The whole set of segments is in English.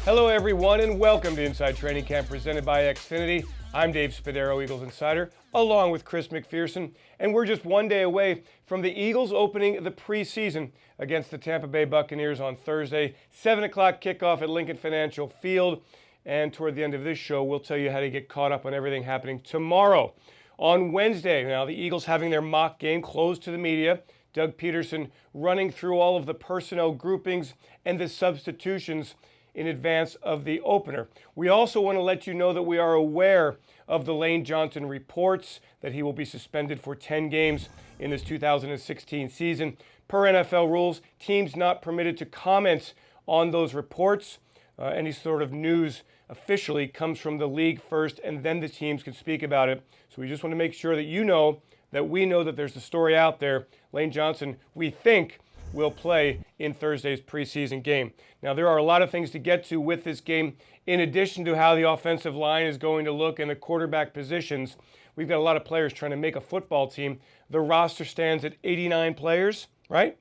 Hello, everyone, and welcome to Inside Training Camp presented by Xfinity. I'm Dave Spadaro, Eagles Insider, along with Chris McPherson, and we're just one day away from the Eagles opening the preseason against the Tampa Bay Buccaneers on Thursday, 7 o'clock kickoff at Lincoln Financial Field. And toward the end of this show, we'll tell you how to get caught up on everything happening tomorrow. On Wednesday, now the Eagles having their mock game closed to the media. Doug Peterson running through all of the personnel groupings and the substitutions in advance of the opener. We also want to let you know that we are aware of the Lane Johnson reports that he will be suspended for 10 games in this 2016 season. Per NFL rules, teams not permitted to comment on those reports. Any sort of news officially comes from the league first, and then the teams can speak about it. So we just want to make sure that you know that we know that there's a story out there. Lane Johnson, we think, will play in Thursday's preseason game. Now, there are a lot of things to get to with this game. In addition to how the offensive line is going to look and the quarterback positions, we've got a lot of players trying to make a football team. The roster stands at 89 players, right?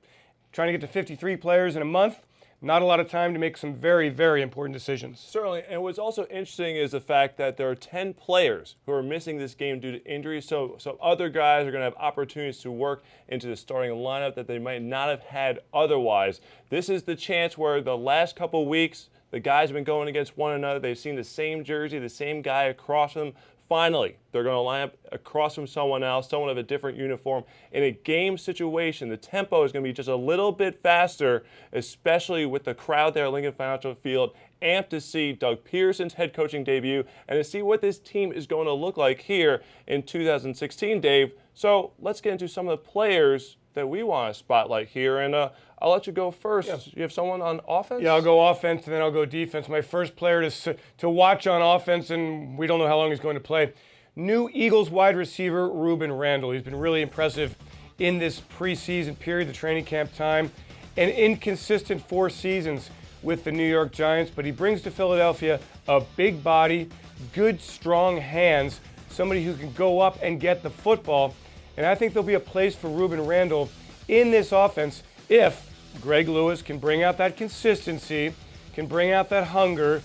Trying to get to 53 players in a month. Not a lot of time to make some very, very important decisions. Certainly, and what's also interesting is the fact that there are 10 players who are missing this game due to injuries, so other guys are going to have opportunities to work into the starting lineup that they might not have had otherwise. This is the chance where the last couple weeks, the guys have been going against one another. They've seen the same jersey, the same guy across them. Finally, they're going to line up across from someone else, someone of a different uniform. In a game situation, the tempo is going to be just a little bit faster, especially with the crowd there at Lincoln Financial Field, amped to see Doug Peterson's head coaching debut and to see what this team is going to look like here in 2016, Dave. So let's get into some of the players that we want to spotlight here, and I'll let you go first. Yeah. You have someone on offense? Yeah, I'll go offense, and then I'll go defense. My first player to watch on offense, and we don't know how long he's going to play, new Eagles wide receiver Rueben Randle. He's been really impressive in this preseason period, the training camp time, an inconsistent 4 seasons with the New York Giants, but he brings to Philadelphia a big body, good, strong hands, somebody who can go up and get the football. And I think there'll be a place for Rueben Randle in this offense if Greg Lewis can bring out that consistency, can bring out that hunger.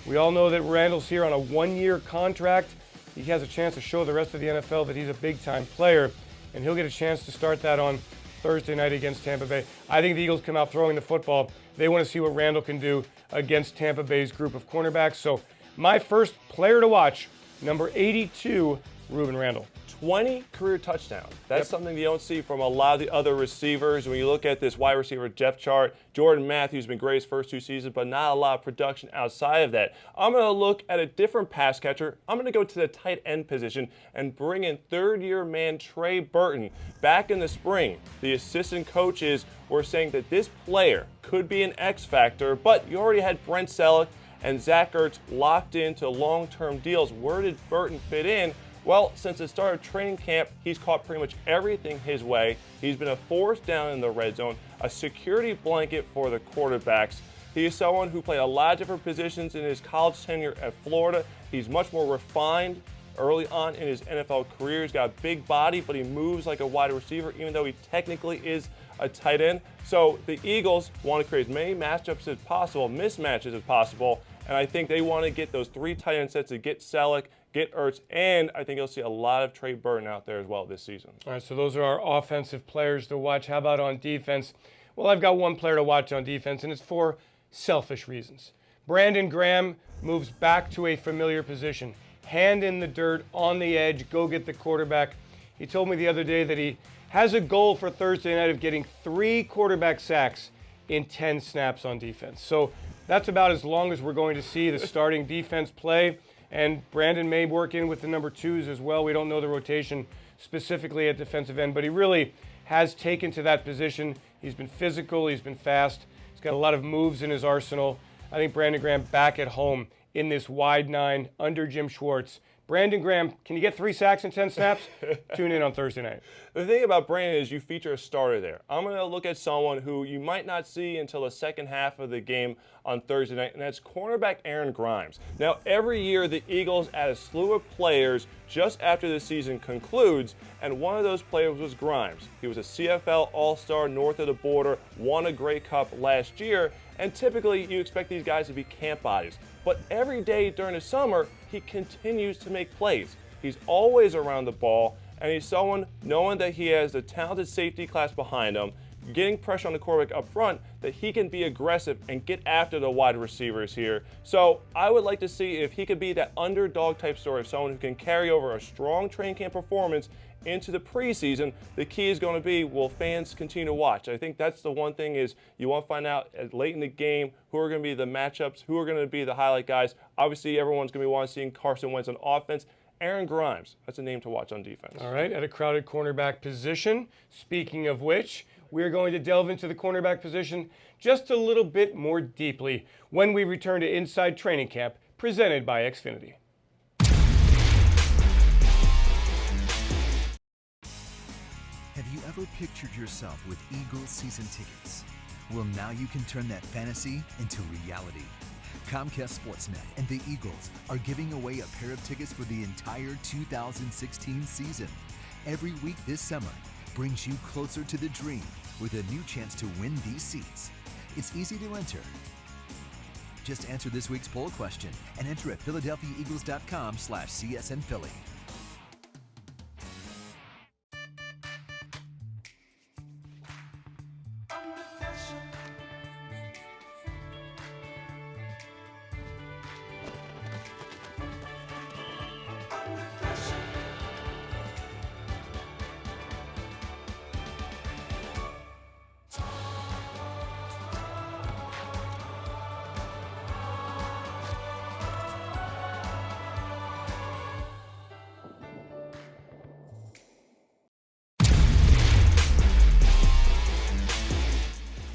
We all know that Randle's here on a 1-year contract. He has a chance to show the rest of the NFL that he's a big-time player, and he'll get a chance to start that on Thursday night against Tampa Bay. I think the Eagles come out throwing the football. They want to see what Randle can do against Tampa Bay's group of cornerbacks. So my first player to watch, number 82, Rueben Randle. 20 career touchdowns. That's something you don't see from a lot of the other receivers. When you look at this wide receiver depth chart, Jordan Matthews has been great his first 2 seasons, but not a lot of production outside of that. I'm going to look at a different pass catcher. I'm going to go to the tight end position and bring in third-year man Trey Burton. Back in the spring, the assistant coaches were saying that this player could be an X factor, but you already had Brent Selleck and Zach Ertz locked into long-term deals. Where did Burton fit in? Well, since the start of training camp, he's caught pretty much everything his way. He's been a force down in the red zone, a security blanket for the quarterbacks. He is someone who played a lot of different positions in his college tenure at Florida. He's much more refined early on in his NFL career. He's got a big body, but he moves like a wide receiver, even though he technically is a tight end. So the Eagles want to create as many matchups as possible, mismatches as possible, and I think they want to get those 3 tight end sets to get Selleck, get Ertz, and I think you'll see a lot of Trey Burton out there as well this season. All right, so those are our offensive players to watch. How about on defense? Well, I've got one player to watch on defense, and it's for selfish reasons. Brandon Graham moves back to a familiar position. Hand in the dirt, on the edge, go get the quarterback. He told me the other day that he has a goal for Thursday night of getting 3 quarterback sacks in 10 snaps on defense. So that's about as long as we're going to see the starting defense play. And Brandon may work in with the number 2s as well. We don't know the rotation specifically at defensive end, but he really has taken to that position. He's been physical, he's been fast, he's got a lot of moves in his arsenal. I think Brandon Graham back at home in this wide 9 under Jim Schwartz. Brandon Graham, can you get 3 sacks in 10 snaps? Tune in on Thursday night. The thing about Brandon is you feature a starter there. I'm going to look at someone who you might not see until the second half of the game on Thursday night, and that's cornerback Aaron Grimes. Now, every year the Eagles add a slew of players just after the season concludes, and one of those players was Grimes. He was a CFL All-Star north of the border, won a Grey Cup last year, And typically, you expect these guys to be camp bodies. But every day during the summer, he continues to make plays. He's always around the ball, and he's someone, knowing that he has the talented safety class behind him, getting pressure on the quarterback up front, that he can be aggressive and get after the wide receivers here. So I would like to see if he could be that underdog type story of someone who can carry over a strong training camp performance into the preseason. The key is going to be, will fans continue to watch? I think that's the one thing, is you want to find out late in the game who are going to be the matchups, who are going to be the highlight guys. Obviously, everyone's going to be wanting to see Carson Wentz on offense. Aaron Grimes, that's a name to watch on defense. All right, at a crowded cornerback position. Speaking of which, we're going to delve into the cornerback position just a little bit more deeply when we return to Inside Training Camp, presented by Xfinity. Have you ever pictured yourself with Eagles season tickets? Well, now you can turn that fantasy into reality. Comcast Sportsnet and the Eagles are giving away a pair of tickets for the entire 2016 season. Every week this summer brings you closer to the dream with a new chance to win these seats. It's easy to enter. Just answer this week's poll question and enter at PhiladelphiaEagles.com/CSNPhilly.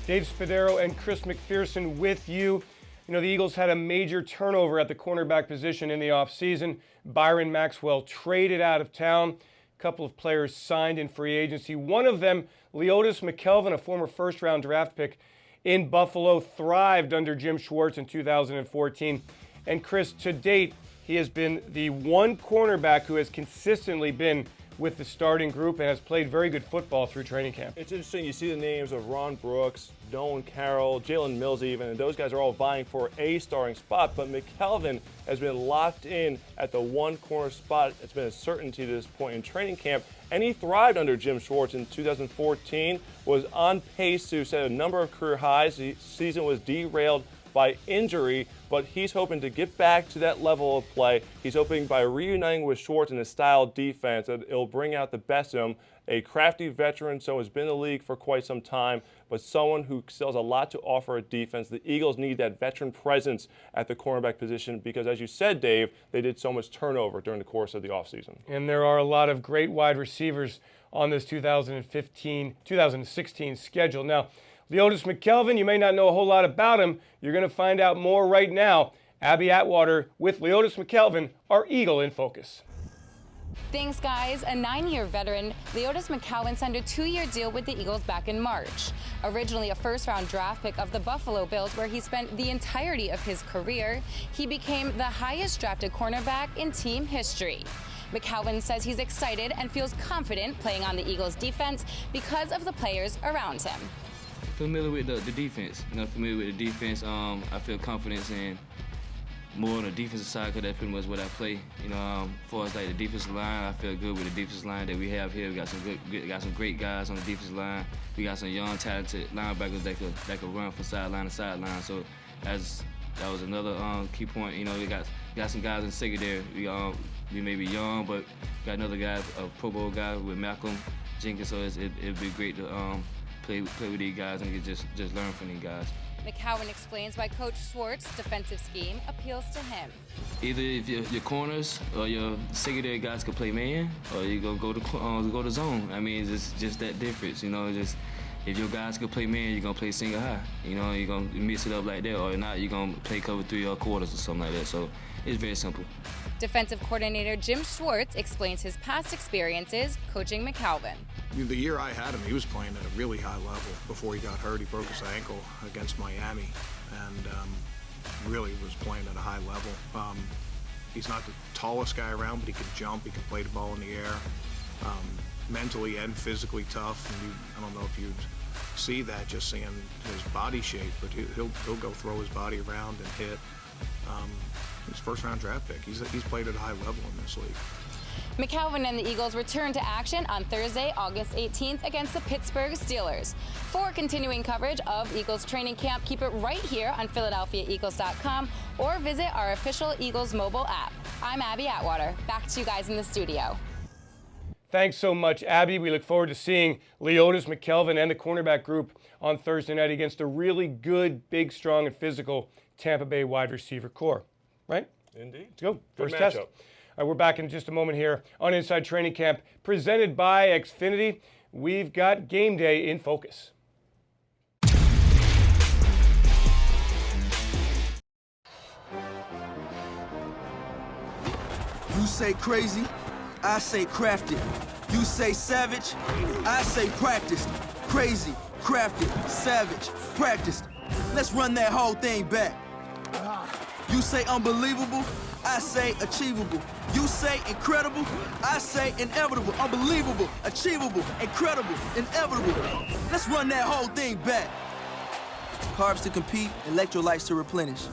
Dave Spadaro and Chris McPherson with you. You know, the Eagles had a major turnover at the cornerback position in the offseason. Byron Maxwell traded out of town. A couple of players signed in free agency. One of them, Leodis McKelvin, a former first-round draft pick in Buffalo, thrived under Jim Schwartz in 2014. And Chris, to date, he has been the one cornerback who has consistently been with the starting group and has played very good football through training camp. It's interesting, you see the names of Ron Brooks, Nolan Carroll, Jalen Mills even, and those guys are all vying for a starting spot, but McKelvin has been locked in at the one corner spot. It's been a certainty to this point in training camp, and he thrived under Jim Schwartz in 2014, was on pace to set a number of career highs. The season was derailed by injury, but he's hoping to get back to that level of play. He's hoping by reuniting with Schwartz in his style defense that it'll bring out the best of him. A crafty veteran, so has been in the league for quite some time, but someone who still has a lot to offer at defense. The Eagles need that veteran presence at the cornerback position because, as you said, Dave, they did so much turnover during the course of the offseason. And there are a lot of great wide receivers on this 2016 schedule. Now, Leodis McKelvin, you may not know a whole lot about him. You're going to find out more right now. Abby Atwater with Leodis McKelvin, our Eagle in Focus. Thanks, guys. A 9-year veteran, Leodis McKelvin signed a 2-year deal with the Eagles back in March. Originally a first-round draft pick of the Buffalo Bills, where he spent the entirety of his career, he became the highest-drafted cornerback in team history. McKelvin says he's excited and feels confident playing on the Eagles' defense because of the players around him. Familiar with the defense. Familiar with the defense. I feel confidence in more on the defensive side because that's pretty much what I play. As far as like the defensive line, I feel good with the defensive line that we have here. We got some great guys on the defensive line. We got some young, talented linebackers that could run from sideline to sideline. So that was another key point. We got some guys in the secondary. We may be young, but got another guy, a Pro Bowl guy with Malcolm Jenkins. So it'd be great to play with these guys and just learn from these guys. McKelvin explains why Coach Schwartz's defensive scheme appeals to him. Either if your corners or your secondary guys can play man, or you go to zone. I mean, it's just that difference. Just if your guys can play man, you're gonna play single high. You're gonna mix it up like that, or not, you're gonna play cover 3 or quarters or something like that. So it's very simple. Defensive coordinator Jim Schwartz explains his past experiences coaching McKelvin. The year I had him, he was playing at a really high level before he got hurt. He broke his ankle against Miami and really was playing at a high level. He's not the tallest guy around, but he can jump, he can play the ball in the air. Mentally and physically tough. And I don't know if you'd see that just seeing his body shape, but he'll go throw his body around and hit. He's first-round draft pick. He's played at a high level in this league. McKelvin and the Eagles return to action on Thursday, August 18th against the Pittsburgh Steelers. For continuing coverage of Eagles training camp, keep it right here on PhiladelphiaEagles.com or visit our official Eagles mobile app. I'm Abby Atwater. Back to you guys in the studio. Thanks so much, Abby. We look forward to seeing Leodis McKelvin and the cornerback group on Thursday night against a really good, big, strong, and physical Tampa Bay wide receiver core. Right? Indeed. Let's go. Good First test. matchup. All right, we're back in just a moment here on Inside Training Camp, presented by Xfinity. We've got game day in focus. You say crazy, I say crafted. You say savage, I say practiced. Crazy, crafted, savage, practiced. Let's run that whole thing back. You say unbelievable, I say achievable. You say incredible, I say inevitable. Unbelievable, achievable, incredible, inevitable. Let's run that whole thing back. Carbs to compete, electrolytes to replenish.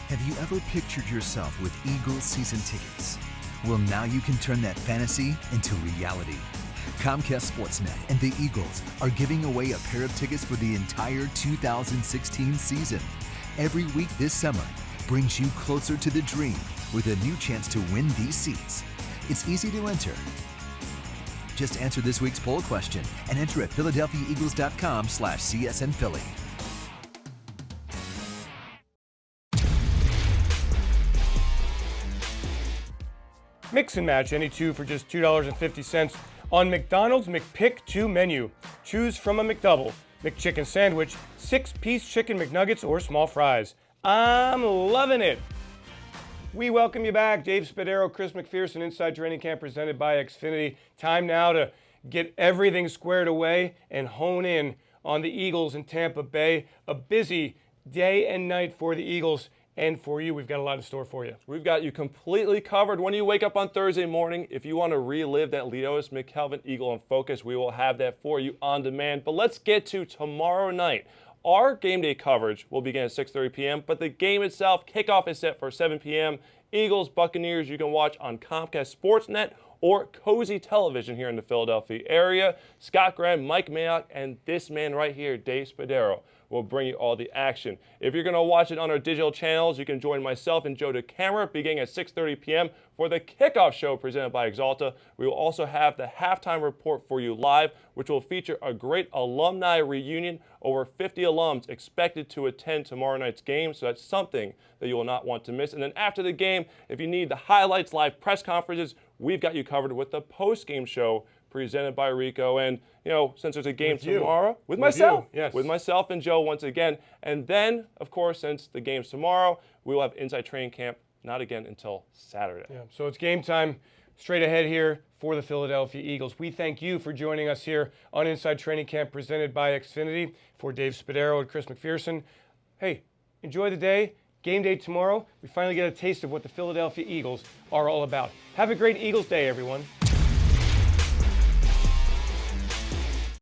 Have you ever pictured yourself with Eagles season tickets? Well, now you can turn that fantasy into reality. Comcast Sportsnet and the Eagles are giving away a pair of tickets for the entire 2016 season. Every week this summer brings you closer to the dream with a new chance to win these seats. It's easy to enter. Just answer this week's poll question and enter at PhiladelphiaEagles.com/CSNPhilly. Mix and match any two for just $2.50 on McDonald's McPick 2 menu. Choose from a McDouble, McChicken sandwich, 6-piece chicken McNuggets, or small fries. I'm loving it. We welcome you back. Dave Spadaro, Chris McPherson, Inside Training Camp presented by Xfinity. Time now to get everything squared away and hone in on the Eagles in Tampa Bay. A busy day and night for the Eagles and for you. We've got a lot in store for you. We've got you completely covered. When you wake up on Thursday morning, if you want to relive that Leodis McKelvin Eagle in Focus, we will have that for you on demand. But let's get to tomorrow night. Our game day coverage will begin at 6:30 p.m., but the game itself, kickoff is set for 7 p.m. Eagles, Buccaneers, you can watch on Comcast Sportsnet or Cozy Television here in the Philadelphia area. Scott Graham, Mike Mayock, and this man right here, Dave Spadaro, will bring you all the action. If you're going to watch it on our digital channels, you can join myself and Joe DeCamera beginning at 6:30 p.m. for the kickoff show presented by Exalta. We will also have the halftime report for you live, which will feature a great alumni reunion. Over 50 alums expected to attend tomorrow night's game, so that's something that you will not want to miss. And then after the game, if you need the highlights, live press conferences, we've got you covered with the post-game show presented by Rico. And, you know, since there's a game tomorrow, with myself, yes. with myself and Joe once again. And then, of course, since the game's tomorrow, we will have Inside Training Camp, not again until Saturday. Yeah, so it's game time straight ahead here for the Philadelphia Eagles. We thank you for joining us here on Inside Training Camp presented by Xfinity. For Dave Spadaro and Chris McPherson, hey, enjoy the day. Game day tomorrow. We finally get a taste of what the Philadelphia Eagles are all about. Have a great Eagles day, everyone.